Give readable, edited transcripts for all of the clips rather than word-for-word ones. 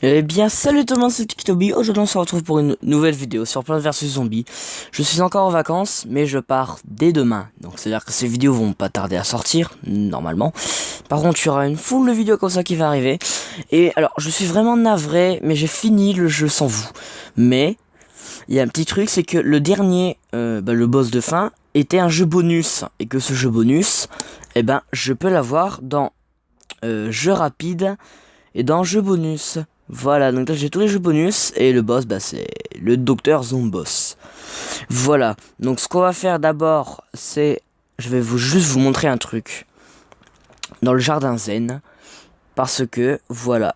Eh bien, salut tout le monde, c'est Tiktobi. Aujourd'hui, on se retrouve pour une nouvelle vidéo sur Plants vs Zombies. Je suis encore en vacances, mais je pars dès demain. Donc, c'est-à-dire que ces vidéos vont pas tarder à sortir, normalement. Par contre, il y aura une foule de vidéos comme ça qui va arriver. Et alors, je suis vraiment navré, mais j'ai fini le jeu sans vous. Mais, il y a un petit truc, c'est que le dernier, le boss de fin, était un jeu bonus. Et que ce jeu bonus, eh ben, je peux l'avoir dans jeu rapide et dans jeu bonus. Voilà, donc là j'ai tous les jeux bonus et le boss, c'est le docteur Zomboss. Voilà, donc ce qu'on va faire d'abord, c'est, je vais juste vous montrer un truc dans le jardin zen, parce que voilà,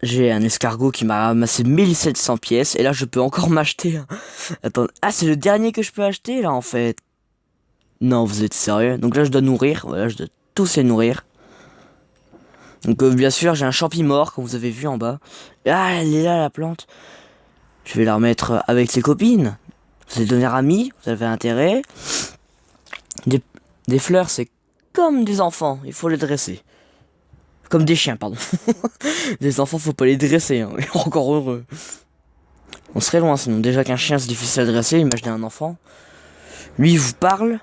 j'ai un escargot qui m'a ramassé 1700 pièces et là je peux encore m'acheter. Attends, ah c'est le dernier que je peux acheter là en fait. Non, vous êtes sérieux? Donc là je dois nourrir, voilà, je dois tous les nourrir. Donc bien sûr j'ai un champi mort comme vous avez vu en bas. Ah elle est là la plante. Je vais la remettre avec ses copines. Vous allez devenir amis, vous avez intérêt. Des fleurs c'est comme des enfants, il faut les dresser. Comme des chiens pardon. Des enfants faut pas les dresser, hein. Encore heureux. On serait loin sinon, déjà qu'un chien c'est difficile à dresser, imaginez un enfant. Lui il vous parle,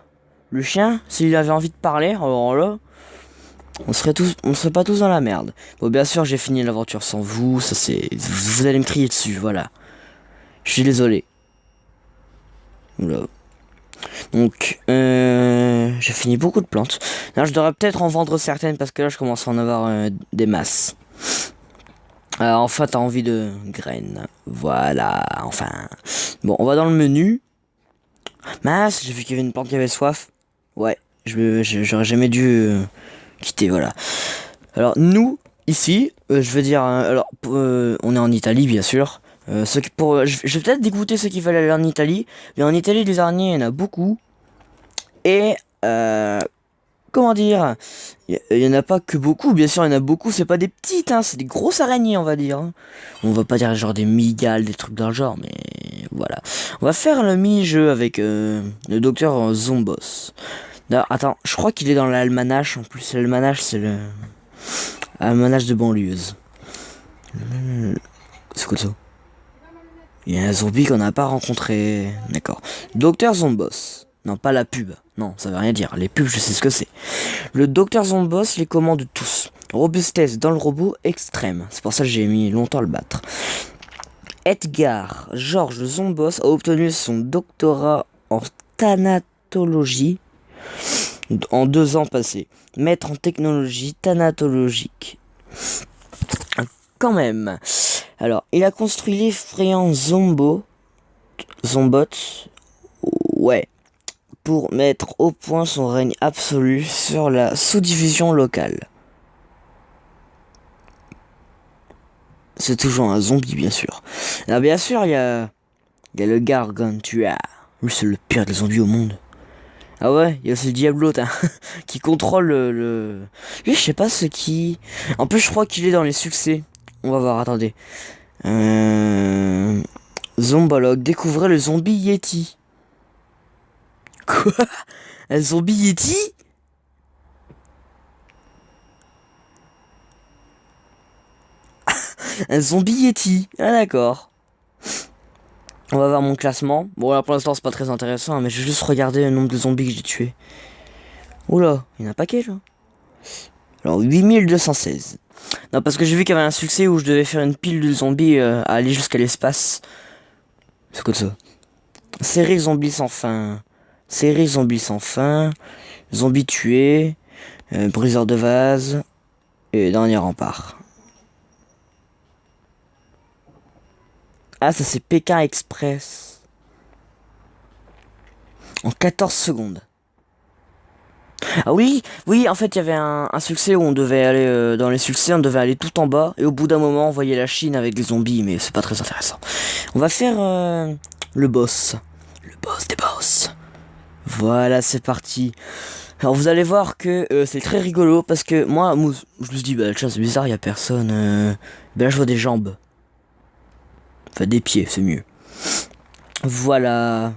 le chien, s'il avait envie de parler, alors là... on serait pas tous dans la merde. Bon, bien sûr, j'ai fini l'aventure sans vous. Ça, c'est, vous allez me crier dessus, voilà. Je suis désolé. Oula. Donc, j'ai fini beaucoup de plantes. Là, je devrais peut-être en vendre certaines parce que là, je commence à en avoir des masses. Alors, enfin, t'as envie de graines. Voilà, enfin. Bon, on va dans le menu. Mince, j'ai vu qu'il y avait une plante qui avait soif. Ouais, j'aurais jamais dû quitter, voilà. Alors nous, ici, je veux dire, on est en Italie bien sûr. Je vais peut-être dégoûter ceux qui veulent aller en Italie, mais en Italie les araignées, il y en a beaucoup. Et comment dire, il y en a pas que beaucoup, bien sûr il y en a beaucoup, c'est pas des petites, hein, c'est des grosses araignées on va dire. Hein. On va pas dire genre des migales, des trucs dans le genre, mais voilà. On va faire le mini-jeu avec le docteur Zomboss. Non, attends, je crois qu'il est dans l'almanach en plus, l'almanach c'est le... almanach de banlieuse. C'est quoi ça? Il y a un zombie qu'on n'a pas rencontré. D'accord. Docteur Zomboss. Non, pas la pub. Non, ça veut rien dire. Les pubs, je sais ce que c'est. Le Docteur Zomboss les commande tous. Robustesse dans le robot extrême. C'est pour ça que j'ai mis longtemps à le battre. Edgar Georges Zomboss a obtenu son doctorat en thanatologie en 2 ans passés. Maître en technologie thanatologique. Quand même. Alors, il a construit l'effrayant Zombot, ouais, pour mettre au point son règne absolu sur la sous-division locale. C'est toujours un zombie, bien sûr. Alors, bien sûr, il y a le Gargantua. Lui, c'est le pire des zombies au monde. Ah ouais, il y a aussi le Diablot, hein, qui contrôle Lui, je sais pas ce qui... En plus, je crois qu'il est dans les succès. On va voir, attendez. Zombologue, découvrez le zombie Yeti. Quoi? Un zombie Yeti? Un zombie Yeti. Ah d'accord. On va voir mon classement. Bon là pour l'instant c'est pas très intéressant, hein, mais je vais juste regarder le nombre de zombies que j'ai tués. Oula, il y en a un paquet là. Alors 8216. Non parce que j'ai vu qu'il y avait un succès où je devais faire une pile de zombies à aller jusqu'à l'espace. C'est quoi ça? Série zombies sans fin. Série zombies sans fin. Zombies tués. Briseur de vase. Et dernier rempart. Ah, ça c'est Pékin Express. En 14 secondes. Ah oui, oui, en fait, il y avait un succès où on devait aller, dans les succès, on devait aller tout en bas. Et au bout d'un moment, on voyait la Chine avec des zombies, mais c'est pas très intéressant. On va faire le boss. Le boss des boss. Voilà, c'est parti. Alors vous allez voir que c'est très rigolo parce que moi, je me suis dit, bah tiens, c'est bizarre, il y a personne. Ben là, je vois des jambes. Enfin, des pieds, c'est mieux. Voilà.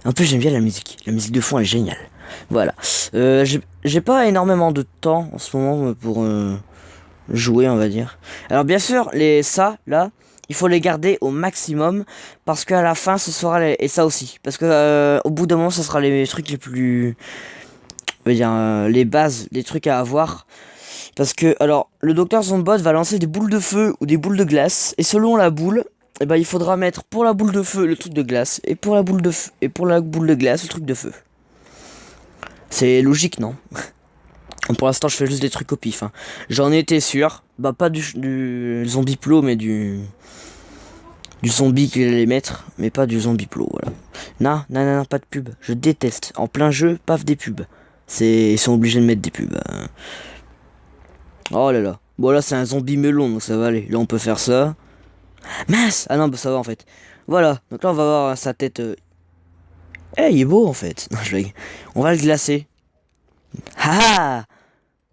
En plus, j'aime bien la musique. La musique de fond, elle est géniale. Voilà. J'ai pas énormément de temps en ce moment pour jouer, on va dire. Alors bien sûr, là, il faut les garder au maximum parce qu'à la fin, ce sera et ça aussi, parce que au bout d'un moment, ce sera les trucs les plus, on va dire, les bases, les trucs à avoir. Parce que, alors, le docteur Zombot va lancer des boules de feu ou des boules de glace, et selon la boule, eh ben, il faudra mettre pour la boule de feu le truc de glace, et pour la boule de feu, et pour la boule de glace le truc de feu. C'est logique, non? Pour l'instant, je fais juste des trucs au pif. Hein. J'en étais sûr. Bah, pas du zombie plot, mais du zombie qu'il allait mettre. Mais pas du zombie plot, voilà. Non, non, non, non, pas de pub. Je déteste. En plein jeu, paf, des pubs. Ils sont obligés de mettre des pubs. Oh là là. Bon, là, c'est un zombie melon, donc ça va aller. Là, on peut faire ça. Mince! Ah non, bah, ça va, en fait. Voilà. Donc là, on va voir sa tête. Eh, il est beau, en fait. Non, je blague. On va le glacer. Ah!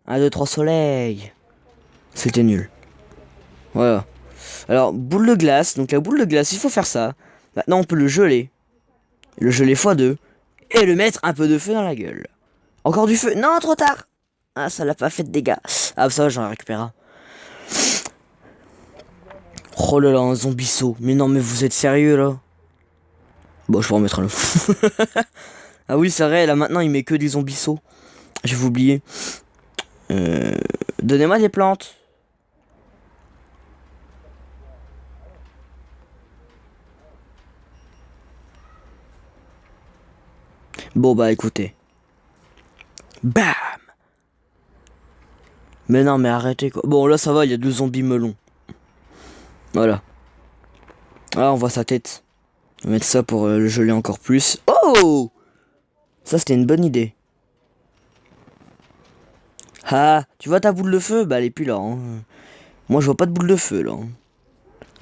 1, 2, 3 soleil. C'était nul. Voilà. Alors, boule de glace. Donc la boule de glace, il faut faire ça. Maintenant, on peut le geler. Le geler x2. Et le mettre un peu de feu dans la gueule. Encore du feu. Non, trop tard. Ah, ça l'a pas fait de dégâts. Ah, ça va, j'en récupère un. Oh là là, un zombie. Mais non, mais vous êtes sérieux, là? Bon, je vais en mettre un autre. Ah oui, c'est vrai, là, maintenant, il met que des zombies. J'avais oublié. Donnez-moi des plantes. Bon, bah, écoutez. Bam! Mais non, mais arrêtez, quoi. Bon, là, ça va, il y a 2 zombies melons. Voilà. Ah, on voit sa tête. On va mettre ça pour le geler encore plus. Oh! Ça, c'était une bonne idée. Ah, tu vois ta boule de feu? Bah, elle est plus là. Hein. Moi, je vois pas de boule de feu, là.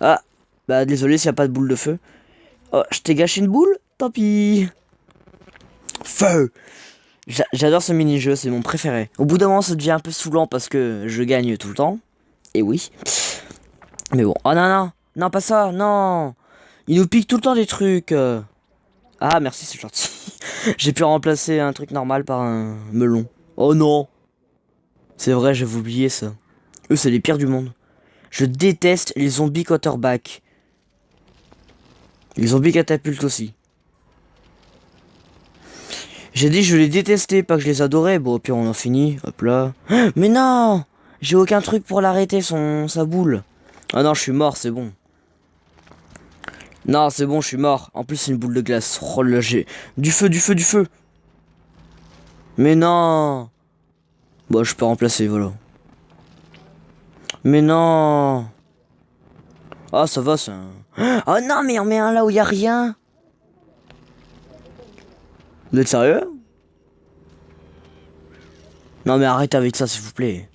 Ah, bah, désolé s'il n'y a pas de boule de feu. Oh, je t'ai gâché une boule? Tant pis. Feu! J'adore ce mini-jeu, c'est mon préféré. Au bout d'un moment, ça devient un peu saoulant parce que je gagne tout le temps. Et oui. Mais bon. Oh non, non. Non, pas ça. Non. Il nous pique tout le temps des trucs. Ah, merci, c'est gentil. J'ai pu remplacer un truc normal par un melon. Oh non. C'est vrai, j'avais oublié ça. Eux, c'est les pires du monde. Je déteste les zombies quarterback. Les zombies catapultes aussi. J'ai dit je les détestais, pas que je les adorais. Bon, au pire, on en finit. Hop là. Mais non! J'ai aucun truc pour l'arrêter, sa boule. Ah non, je suis mort, c'est bon. Non, c'est bon, je suis mort. En plus, c'est une boule de glace. Oh là, j'ai... Du feu, du feu, du feu. Mais non! Bon, je peux remplacer, voilà. Mais non! Ah, ça va, c'est un... Oh non, mais on met un là où il y a rien! Vous êtes sérieux? Non, mais arrêtez avec ça, s'il vous plaît.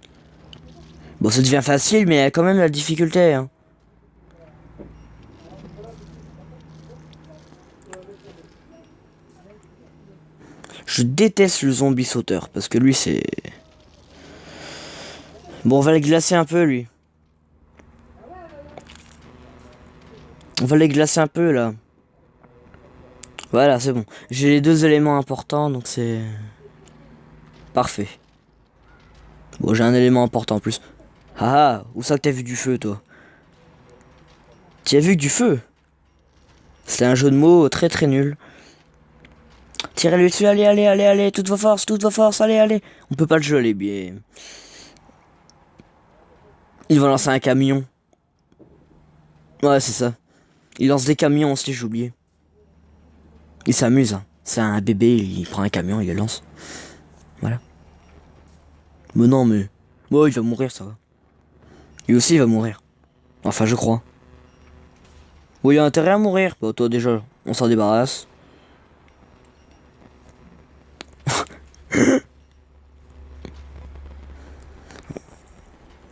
Bon, ça devient facile, mais il y a quand même la difficulté, hein. Je déteste le zombie sauteur, parce que lui, c'est... Bon, on va les glacer un peu, lui. On va les glacer un peu, là. Voilà, c'est bon. J'ai les 2 éléments importants, donc c'est... Parfait. Bon, j'ai un élément important en plus. Ah, où ça que t'as vu du feu, toi? Tu as vu que du feu? C'était un jeu de mots très très nul. Tirez-lui dessus, allez, allez, allez, allez, toutes vos forces, allez, allez. On peut pas le geler, bien. Il va lancer un camion. Ouais, c'est ça. Il lance des camions aussi, j'ai oublié. Il s'amuse, hein. C'est un bébé, il prend un camion, il le lance. Voilà. Mais non, mais... Ouais, il va mourir, ça va. Lui aussi, il va mourir. Enfin, je crois. Oui, il a intérêt à mourir. Bah, toi, déjà, on s'en débarrasse.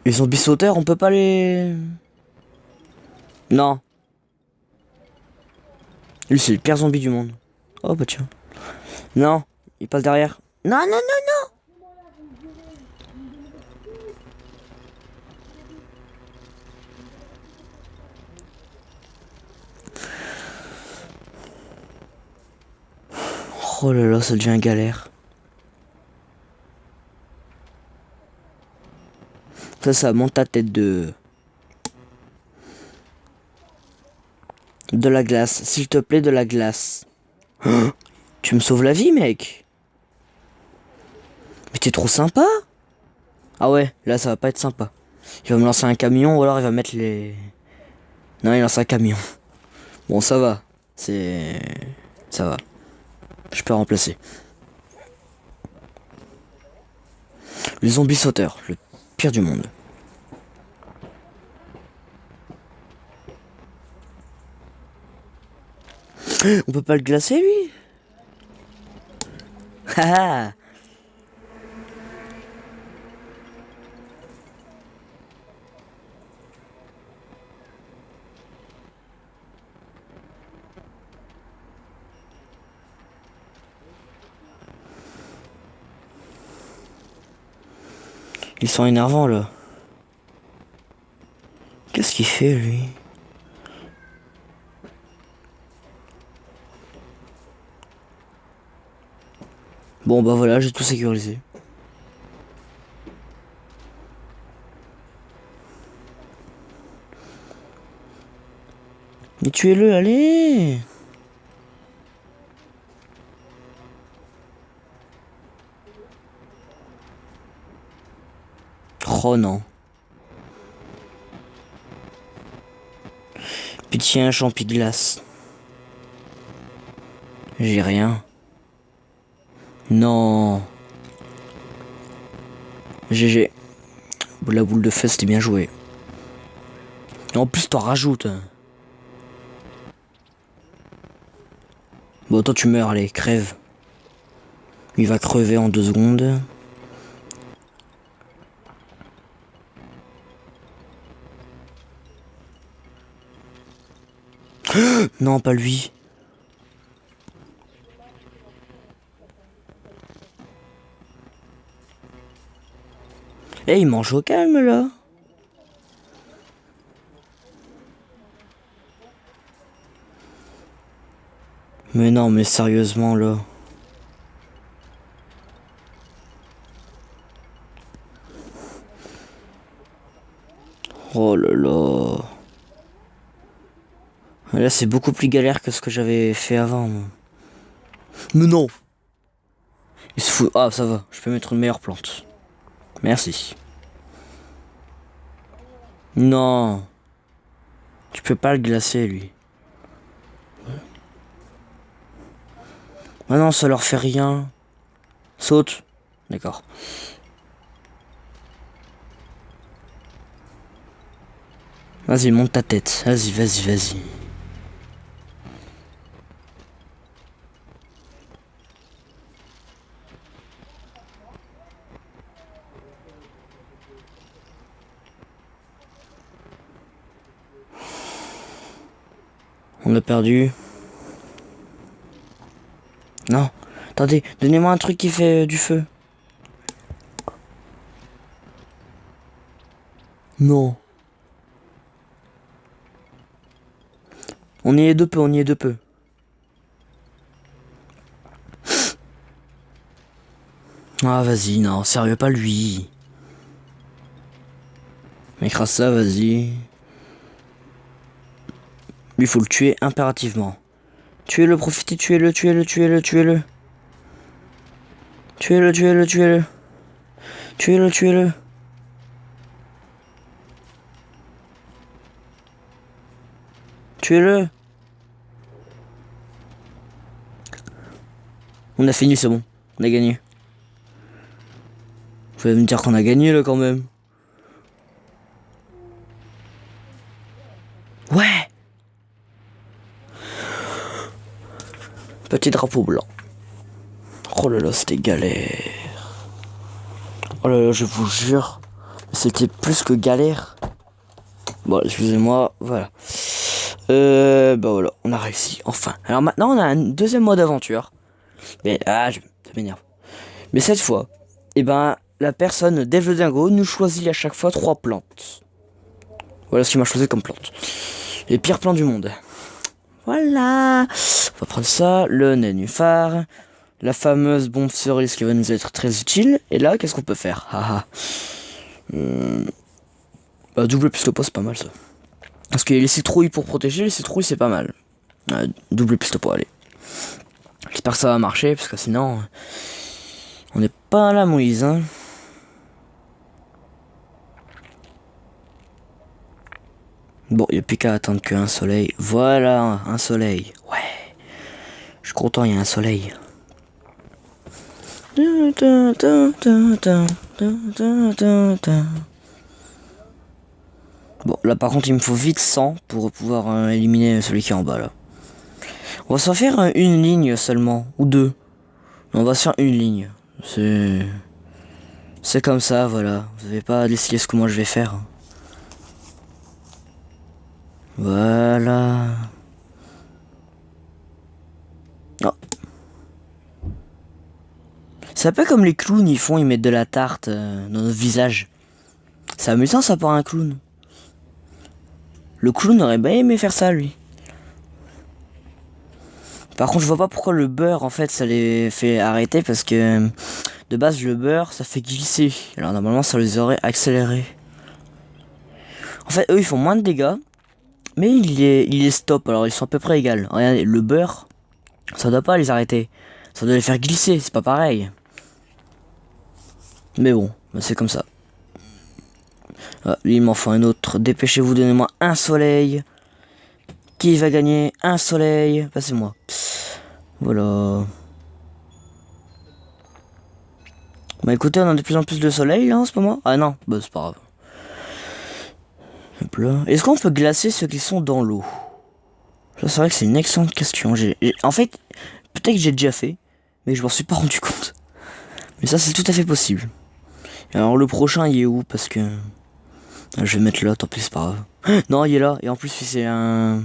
Les zombies sauteurs, on peut pas les... Non. Lui, c'est le pire zombie du monde. Oh, bah tiens. Non, il passe derrière. Non, non, non, non. Oh là là, ça devient galère. Ça, monte ta tête de la glace. S'il te plaît, de la glace. Oh, tu me sauves la vie, mec. Mais t'es trop sympa. Ah ouais, là, ça va pas être sympa. Il va me lancer un camion ou alors il va mettre les... Non, il lance un camion. Bon, ça va. Ça va. Je peux remplacer. Le zombie sauteur, le pire du monde. On peut pas le glacer, lui? Haha. Ils sont énervants, là. Qu'est-ce qu'il fait, lui? Bon, bah voilà, j'ai tout sécurisé. Mais tuez-le, allez! Oh non. Pitié, un champi de glace. J'ai rien. Non. GG. La boule de feu, c'était bien joué. Et en plus, t'en rajoutes. Bon, toi, tu meurs, allez, crève. Il va crever en 2 secondes. Non, pas lui. Eh, il mange au calme, là. Mais non, mais sérieusement, là. Oh là là. Là, c'est beaucoup plus galère que ce que j'avais fait avant, moi. Mais non. Il se fout. Ah, ça va. Je peux mettre une meilleure plante. Merci. Non. Tu peux pas le glacer, lui. Ah non, ça leur fait rien. Saute. D'accord. Vas-y, monte ta tête. Vas-y, vas-y, vas-y. On a perdu. Non. Attendez, donnez-moi un truc qui fait du feu. Non. On y est de peu, on y est de peu. Ah, vas-y, non, sérieux, pas lui. Mais grâce ça, vas-y. Lui, faut le tuer impérativement. Tuez-le, profitez, tuez-le, tuez-le, tuez-le, tuez-le. Tuez-le, tuez-le, tuez-le. Tuez-le, tuez-le. Tuez-le. On a fini, c'est bon. On a gagné. Vous allez me dire qu'on a gagné, là, quand même. Ouais. Petit drapeau blanc. Oh là là, c'était galère. Oh là là, je vous jure. C'était plus que galère. Bon, excusez-moi, voilà. Bah voilà, on a réussi, enfin. Alors maintenant, on a un deuxième mode aventure. Mais, ça m'énerve. Mais cette fois, eh ben, la personne Dave le Dingo nous choisit à chaque fois 3 plantes. Voilà ce qu'il m'a choisi comme plante. Les pires plants du monde. Voilà. On va prendre ça, le nénuphar, la fameuse bombe cerise qui va nous être très utile. Et là, qu'est-ce qu'on peut faire? Haha. Double pistolet, c'est pas mal ça. Parce qu'il y a les citrouilles pour protéger, les citrouilles c'est pas mal. Double pistolet, allez. J'espère que ça va marcher, parce que sinon, on n'est pas à la mouise, hein. Bon, il n'y a plus qu'à attendre qu'un soleil. Voilà, un soleil. Ouais. Je suis content, il y a un soleil. Bon, là par contre, il me faut vite 100 pour pouvoir éliminer celui qui est en bas, là. On va s'en faire une ligne seulement, ou deux. On va se faire une ligne. C'est comme ça, voilà. Vous n'avez pas à décider ce que moi je vais faire. Voilà. Oh. C'est un peu comme les clowns, ils mettent de la tarte dans notre visage. C'est amusant ça pour un clown. Le clown aurait bien aimé faire ça, lui. Par contre, je vois pas pourquoi le beurre, en fait, ça les fait arrêter, parce que de base, le beurre, ça fait glisser. Alors normalement, ça les aurait accélérés. En fait, eux, ils font moins de dégâts, mais ils les stoppent. Alors, ils sont à peu près égales. Regardez, le beurre, ça doit pas les arrêter. Ça doit les faire glisser, c'est pas pareil. Mais bon, c'est comme ça. Ah, lui, il m'en faut un autre. Dépêchez-vous, donnez-moi un soleil. Qui va gagner un soleil? Passez-moi. Voilà. Bah écoutez, on a de plus en plus de soleil là en ce moment. Ah non, bah c'est pas grave. Hop là. Est-ce qu'on peut glacer ceux qui sont dans l'eau? Ça, c'est vrai que c'est une excellente question. En fait, peut-être que j'ai déjà fait, mais je m'en suis pas rendu compte. Mais ça, c'est tout à fait possible. Alors le prochain, il est où? Parce que je vais mettre là, tant pis, c'est pas grave. Non, il est là. Et en plus, c'est un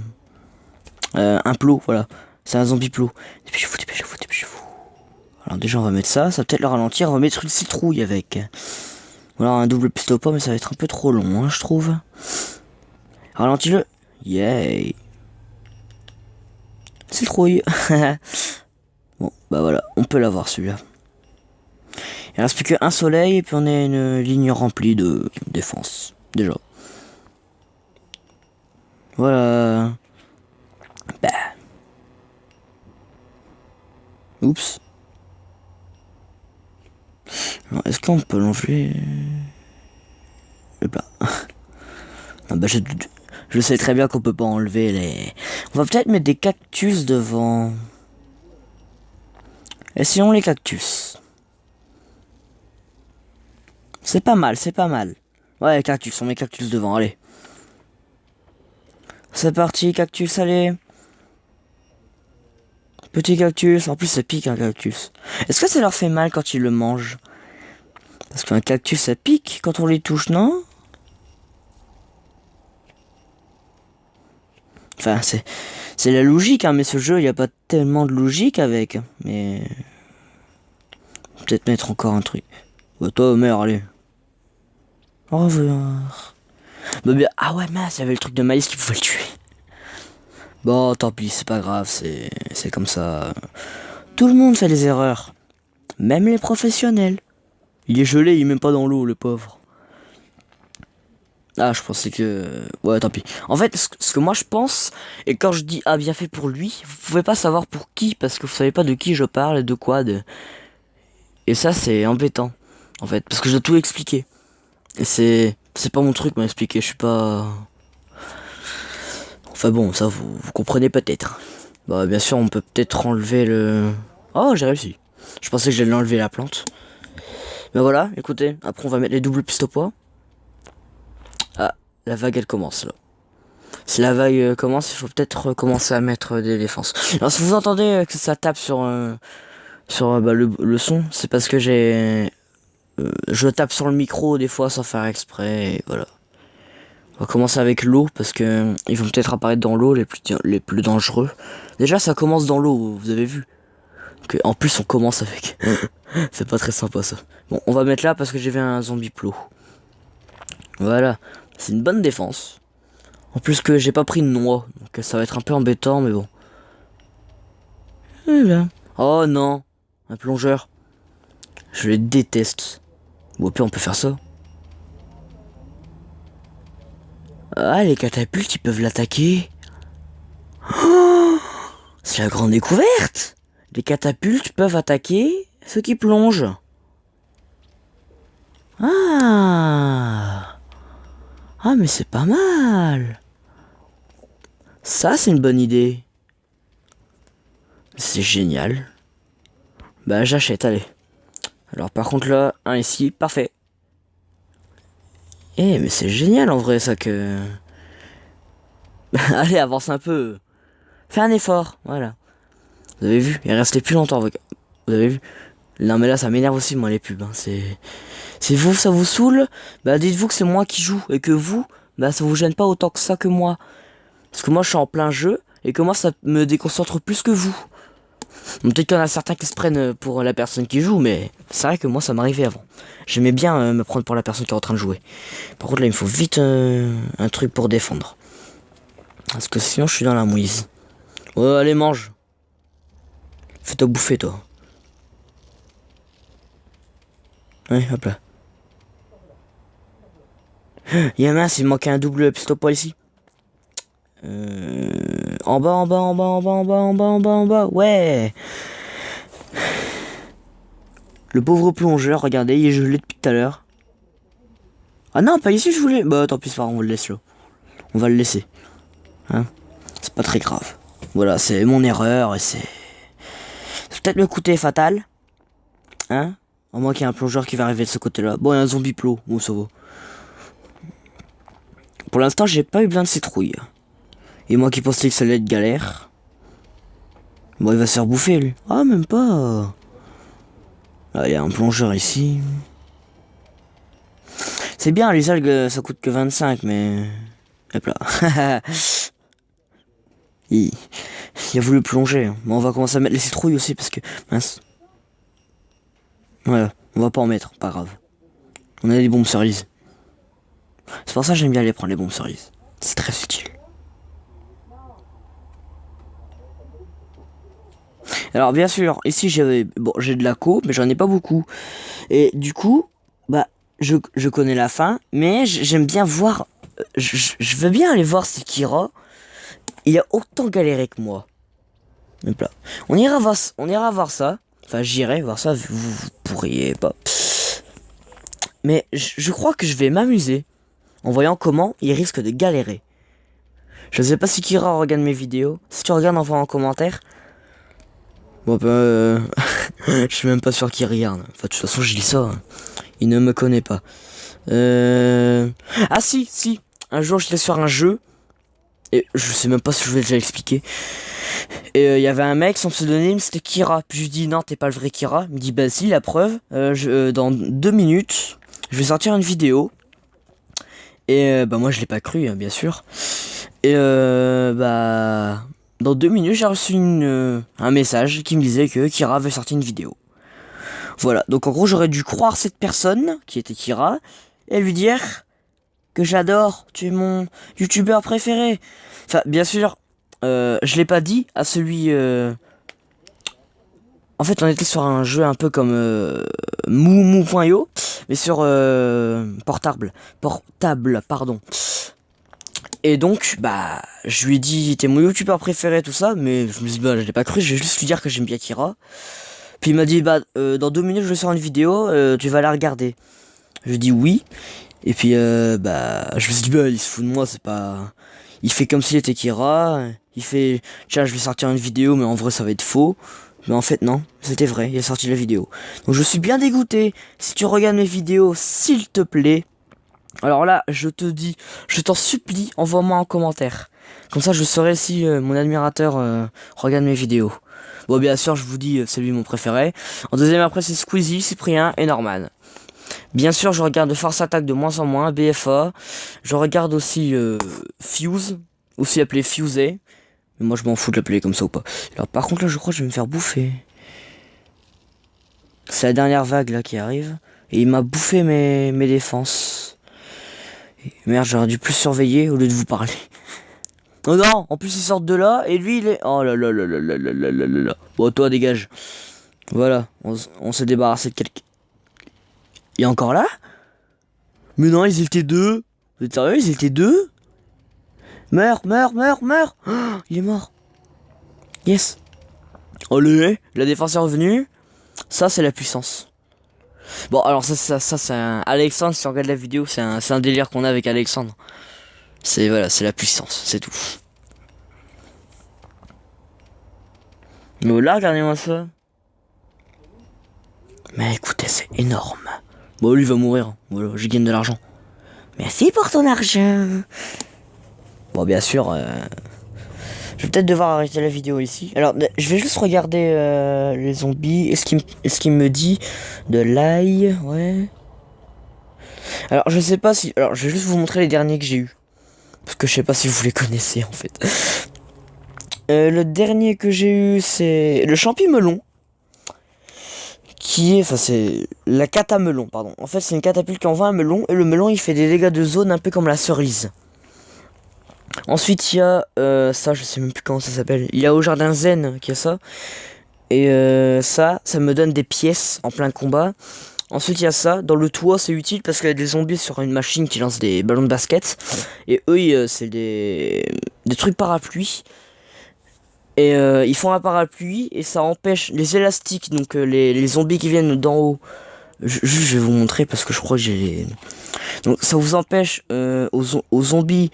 plot, voilà. C'est un zombie plot. Dépêchez-vous, dépêchez-vous, dépêchez-vous. Alors déjà, on va mettre ça. Ça va peut-être le ralentir. On va mettre une citrouille avec. Voilà, un double pistolet, mais ça va être un peu trop long, hein, je trouve. Ralentis-le. Yay. Citrouille. Bon, bah voilà, on peut l'avoir celui-là. Il reste plus qu'un soleil et puis on a une ligne remplie de défense. Déjà. Voilà. Bah. Oups. Est-ce qu'on peut l'enlever? Hop là. Ah bah je sais très bien qu'on peut pas enlever les... On va peut-être mettre des cactus devant. Essayons les cactus. C'est pas mal, c'est pas mal. Ouais, cactus, on met cactus devant, allez. C'est parti, cactus, allez. Petit cactus, en plus ça pique un cactus. Est-ce que ça leur fait mal quand ils le mangent? Parce qu'un cactus ça pique quand on les touche, non? Enfin, c'est la logique, hein, mais ce jeu, il n'y a pas tellement de logique avec. Mais... peut-être mettre encore un truc. Bah toi, meurs, allez. Au revoir. Bah bien... Ah ouais, mince, il y avait le truc de maïs qui pouvait le tuer. Bon, tant pis, c'est pas grave, c'est comme ça. Tout le monde fait des erreurs. Même les professionnels. Il est gelé, il est même pas dans l'eau, le pauvre. Ah, je pensais que... Ouais, tant pis. En fait, ce que moi je pense, et quand je dis ah bien fait pour lui, vous pouvez pas savoir pour qui, parce que vous savez pas de qui je parle, de quoi, de... Et ça, c'est embêtant, en fait, parce que je dois tout expliquer. Et c'est pas mon truc, m'expliquer, je suis pas... Enfin bon, ça, vous comprenez peut-être. Bah, bien sûr, on peut peut-être enlever le... Oh, j'ai réussi. Je pensais que j'allais enlever la plante. Mais voilà, écoutez, après on va mettre les doubles pistes au poids. Ah, la vague elle commence là. Si la vague commence, il faut peut-être commencer à mettre des défenses. Alors si vous entendez que ça tape sur bah, le son, c'est parce que je tape sur le micro des fois sans faire exprès, et voilà. On va commencer avec l'eau parce que ils vont peut-être apparaître dans l'eau les plus dangereux. Déjà ça commence dans l'eau, vous avez vu. Que, en plus on commence avec. C'est pas très sympa ça. Bon, on va mettre là parce que j'ai vu un zombie plot. Voilà, c'est une bonne défense. En plus que j'ai pas pris de noix, donc ça va être un peu embêtant, mais bon. Voilà. Oh non, un plongeur. Je les déteste. Ou au pire on peut faire ça. Ah, les catapultes, ils peuvent l'attaquer. Oh, c'est la grande découverte. Les catapultes peuvent attaquer ceux qui plongent. Ah. Ah, mais c'est pas mal. Ça, c'est une bonne idée. C'est génial. Bah, j'achète, allez. Alors, par contre, là, un ici, parfait. Eh, mais c'est génial en vrai, ça que... Allez, avance un peu. Fais un effort, voilà. Vous avez vu, il restait plus longtemps. Vous avez vu? Non, mais là, ça m'énerve aussi, moi, les pubs. Hein. C'est vous, ça vous saoule? Bah, dites-vous que c'est moi qui joue. Et que vous, bah, ça vous gêne pas autant que ça que moi. Parce que moi, je suis en plein jeu. Et que moi, ça me déconcentre plus que vous. Bon, peut-être qu'il y en a certains qui se prennent pour la personne qui joue, mais c'est vrai que moi ça m'arrivait avant. J'aimais bien me prendre pour la personne qui est en train de jouer. Par contre là il me faut vite un truc pour défendre. Parce que sinon je suis dans la mouise. Ouais, allez mange. Fais-toi bouffer toi. Ouais, hop là. Y'a mince, il me manquait un double pistolet pas ici. En bas, en bas, en bas, en bas, en bas, en bas, en bas, en bas. Ouais. Le pauvre plongeur, regardez, il est gelé depuis tout à l'heure. Ah non, pas ici je voulais. Bah tant pis, c'est pas grave, on le laisse là. On va le laisser. Hein, c'est pas très grave. Voilà, c'est mon erreur et c'est peut-être me coûter fatal. Hein, à moins qu'il y ait un plongeur qui va arriver de ce côté-là. Bon, il y a un zombie plot. Bon, ça va. Pour l'instant, j'ai pas eu besoin de citrouilles. Et moi qui pensais que ça allait être galère. Bon, il va se faire bouffer, lui. Ah, même pas. Ah, il y a un plongeur ici. C'est bien, les algues, ça coûte que 25, mais... Hop là. il... il a voulu plonger. Bon, on va commencer à mettre les citrouilles aussi, parce que... Mince. Voilà, on va pas en mettre, pas grave. On a des bombes cerises. C'est pour ça que j'aime bien les prendre, les bombes cerises. C'est très utile. Alors bien sûr, ici j'ai de la co, mais j'en ai pas beaucoup. Et du coup, bah je connais la fin, mais j'aime bien voir. Je veux bien aller voir si Kira, il a autant galéré que moi. Hop là. On ira voir ça. Enfin, j'irai voir ça. Vous pourriez pas. Mais je crois que je vais m'amuser en voyant comment il risque de galérer. Je sais pas si Kira regarde mes vidéos. Si tu regardes, envoie en commentaire. Bon bah, je suis même pas sûr qu'il regarde. Enfin, de toute façon, je dis ça. Hein. Il ne me connaît pas. Ah si, si. Un jour, j'étais sur un jeu. Et je sais même pas si je vais déjà expliquer. Et il y avait un mec, son pseudonyme, c'était Kira. Puis je lui dis, non, t'es pas le vrai Kira. Il me dit, bah si, la preuve. Dans 2 minutes, je vais sortir une vidéo. Et bah moi, je l'ai pas cru, hein, bien sûr. Et bah... Dans 2 minutes, j'ai reçu un message qui me disait que Kira avait sorti une vidéo. Voilà, donc en gros, j'aurais dû croire cette personne, qui était Kira, et lui dire que j'adore, tu es mon youtubeur préféré. Enfin, bien sûr, je l'ai pas dit à celui... En fait, on était sur un jeu un peu comme Mou.io, mais sur portable, pardon. Et donc, bah, je lui ai dit, t'es mon youtubeur préféré, tout ça, mais je me suis dit, bah, je l'ai pas cru, je vais juste lui dire que j'aime bien Kira. Puis il m'a dit, bah, dans 2 minutes, je vais sur une vidéo, tu vas la regarder. Je lui ai dit oui. Et puis, bah, je me suis dit, bah, il se fout de moi, c'est pas... Il fait comme s'il était Kira, il fait, tiens, je vais sortir une vidéo, mais en vrai, ça va être faux. Mais en fait, non, c'était vrai, il a sorti la vidéo. Donc je suis bien dégoûté. Si tu regardes mes vidéos, s'il te plaît, alors là, je te dis, je t'en supplie, envoie-moi un commentaire. Comme ça, je saurai si mon admirateur regarde mes vidéos. Bon, bien sûr, je vous dis, c'est lui mon préféré. En deuxième, après, c'est Squeezie, Cyprien et Norman. Bien sûr, je regarde Force Attack de moins en moins, BFA. Je regarde aussi Fuse, aussi appelé Fusey. Mais moi, je m'en fous de l'appeler comme ça ou pas. Alors, par contre, là, je crois que je vais me faire bouffer. C'est la dernière vague, là, qui arrive. Et il m'a bouffé mes défenses. Merde, j'aurais dû plus surveiller au lieu de vous parler. Oh non, en plus ils sortent de là et lui il est... Oh là là là là là là là là là là. Bon, toi dégage. Voilà, on s'est débarrassé de quelqu'un. Il est encore là? Mais non, ils étaient deux. Vous êtes sérieux, ils étaient deux? Meurs, meurs, meurs, meurs. Oh, il est mort. Yes. Allez, la défense est revenue. Ça, c'est la puissance. Bon, alors ça c'est un... Alexandre, si on regarde la vidéo, c'est un délire qu'on a avec Alexandre. C'est, voilà, c'est la puissance, c'est tout. Mais là, regardez-moi ça. Mais écoutez, c'est énorme. Bon, lui va mourir. Voilà, je gagne de l'argent. Merci pour ton argent. Bon, bien sûr, je vais peut-être devoir arrêter la vidéo ici. Alors, je vais juste regarder les zombies. Est-ce qu'il me dit de l'ail? Ouais. Alors, je sais pas si... Alors, je vais juste vous montrer les derniers que j'ai eu. Parce que je sais pas si vous les connaissez, en fait. Le dernier que j'ai eu, c'est le champi-melon. Qui est... Enfin, c'est la catamelon, pardon. En fait, c'est une catapulte qui envoie un melon. Et le melon, il fait des dégâts de zone un peu comme la cerise. Ensuite, il y a... ça, je sais même plus comment ça s'appelle. Il y a au jardin zen qui a ça. Et ça me donne des pièces en plein combat. Ensuite, il y a ça. Dans le toit, c'est utile parce qu'il y a des zombies sur une machine qui lance des ballons de basket. Et eux, c'est des trucs parapluies. Et ils font un parapluie et ça empêche les élastiques, donc les zombies qui viennent d'en haut. Je vais vous montrer parce que je crois que j'ai les... Donc ça vous empêche aux zombies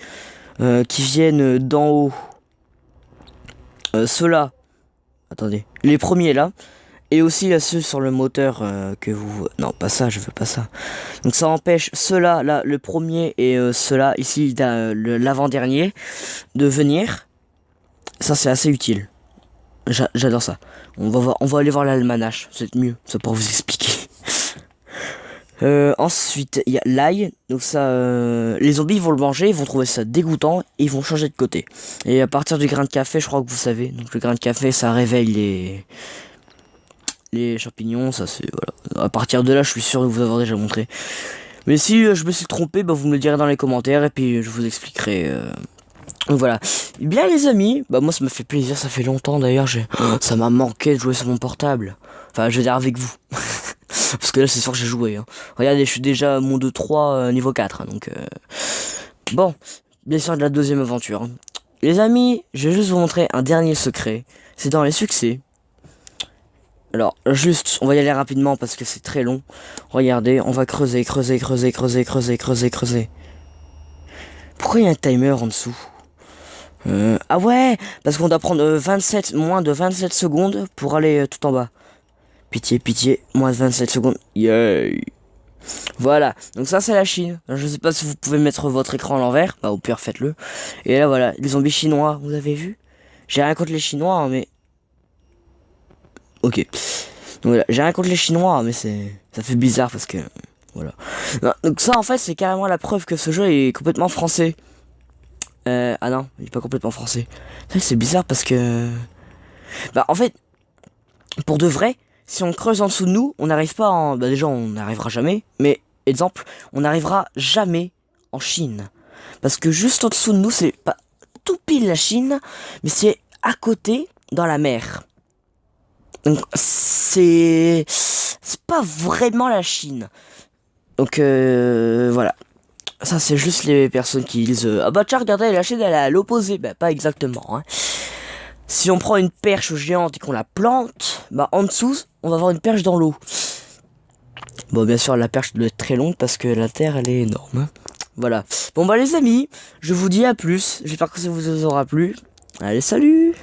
qui viennent d'en haut. Ceux-là. Attendez. Les premiers là. Et aussi là, ceux sur le moteur que vous... Non, pas ça, je veux pas ça. Donc ça empêche ceux-là, là, le premier et ceux-là, ici, l'avant-dernier, de venir. Ça, c'est assez utile. J'adore ça. On va aller voir l'almanach. C'est mieux, ça pour vous expliquer. Ensuite, il y a l'ail. Donc ça, les zombies ils vont le manger, ils vont trouver ça dégoûtant et ils vont changer de côté. Et à partir du grain de café, je crois que vous savez. Donc le grain de café, ça réveille les champignons. Ça c'est voilà. À partir de là, je suis sûr de vous avoir déjà montré. Mais si je me suis trompé, bah, vous me le direz dans les commentaires et puis je vous expliquerai. Donc voilà. Et bien les amis, bah moi ça me fait plaisir, ça fait longtemps d'ailleurs, ça m'a manqué de jouer sur mon portable. Enfin je veux dire avec vous. Parce que là c'est sûr que j'ai joué. Hein. Regardez, je suis déjà à mon 2-3 niveau 4. Hein, donc bon, bien sûr de la deuxième aventure. Hein. Les amis, je vais juste vous montrer un dernier secret. C'est dans les succès. Alors juste, on va y aller rapidement parce que c'est très long. Regardez, on va creuser. Pourquoi il y a un timer en dessous? Ah ouais, parce qu'on doit prendre moins de 27 secondes pour aller tout en bas. Pitié, moins de 27 secondes. Yay. Voilà, donc ça c'est la Chine. Je sais pas si vous pouvez mettre votre écran à l'envers. Bah au pire faites-le. Et là voilà, les zombies chinois, vous avez vu? J'ai rien contre les Chinois, hein, mais... Ok. Donc voilà, j'ai rien contre les Chinois, mais ça fait bizarre parce que... Voilà. Non, donc ça en fait c'est carrément la preuve que ce jeu est complètement français. Ah non, il est pas complètement français. C'est bizarre parce que... Bah en fait, pour de vrai, si on creuse en dessous de nous, on n'arrive pas en... Bah déjà, on n'arrivera jamais. Mais, exemple, on n'arrivera jamais en Chine. Parce que juste en dessous de nous, c'est pas tout pile la Chine, mais c'est à côté, dans la mer. Donc, c'est pas vraiment la Chine. Donc, voilà. Ça, c'est juste les personnes qui disent ah bah tiens, regardez, la Chine, elle est à l'opposé. Bah, pas exactement, hein. Si on prend une perche géante et qu'on la plante, bah en dessous, on va avoir une perche dans l'eau. Bon, bien sûr, la perche doit être très longue parce que la terre, elle est énorme. Hein. Voilà. Bon, bah les amis, je vous dis à plus. J'espère que ça vous aura plu. Allez, salut!